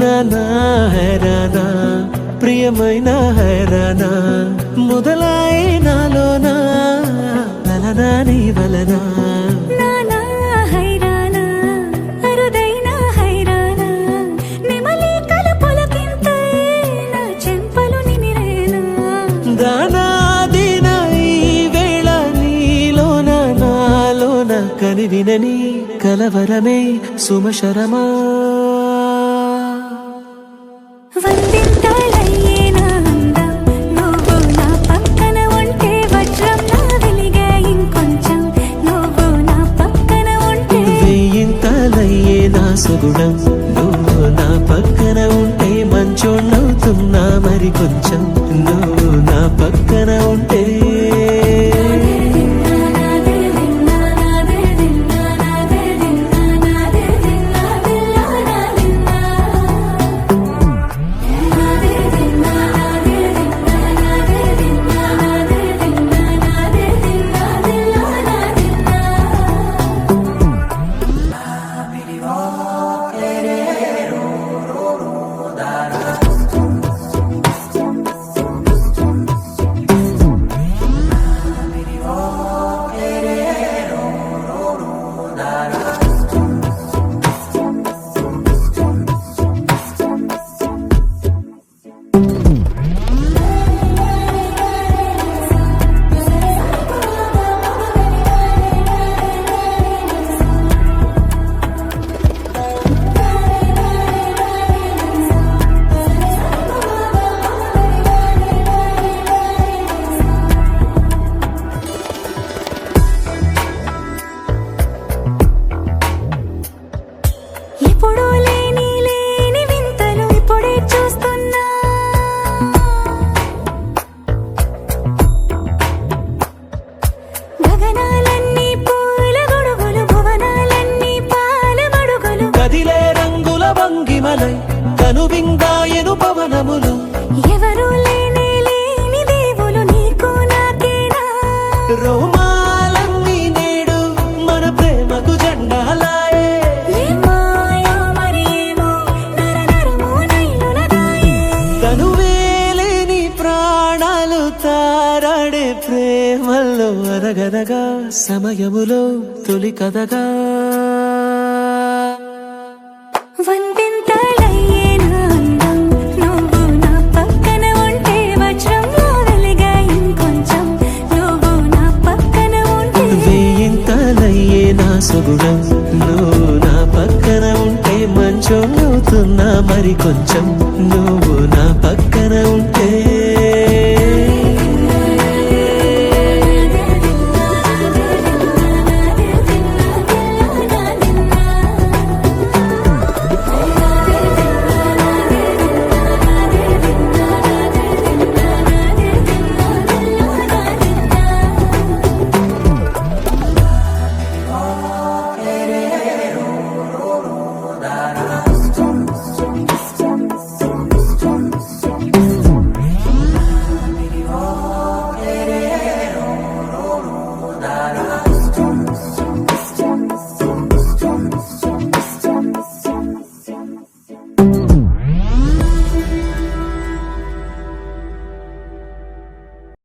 నానా హైరానా ప్రియమైన హైరానా మొదలై నాలోనా వలనా నీ వలనా నానా హైరానా అరుదైన హైరానా నెమలి కలుపులకింతై నా చెంపలు నిమిరేనా దానాదిన ఈ వేళ నీలోన నాలోన కనివినని కలవరమే సుమశరమా వందింతలయ్యేనా అందం నువ్వు నా పక్కన ఉంటే వజ్రంలా వెలిగే ఇంకొంచెం నువ్వు నా పక్కన ఉంటే వెయ్యింతలయ్యే నా సుగుణం నువ్వు నా పక్కన ఉంటే మంచోణ్ణవుతున్నా మరి కొంచెం నువ్వు నా పక్కన ఉంటే ఎప్పుడూ లేని వింతలు ఇప్పుడే చూస్తున్నా గగనాలన్నీ పూల గొడుగులు భువనాలన్నీ పాల మడుగులు కదిలే రంగుల భంగిమలై కనువిందాయను పవనములు ఎవరూ లేని దేవులు నీకు నాకేనా రోమాలన్నీ నేడు మన ప్రేమకు జెండాలాయే మాయో మరేమో నరనరమో నైలునదాయే తనువేలేని ప్రాణాలు తారాడే ప్రేమల్లో అరగదగా సమయములో తొలి కథగా వందింతలయ్యేనా అందం నువ్వు నా పక్కన ఉంటే వజ్రంలా వెలిగే ఇంకొంచెం నువ్వు నా పక్కన ఉంటే వెయ్యింతలయ్యే నా సుగుణం నువ్వు నా పక్కన ఉంటే మంచోణ్ణవుతున్నా మరి కొంచెం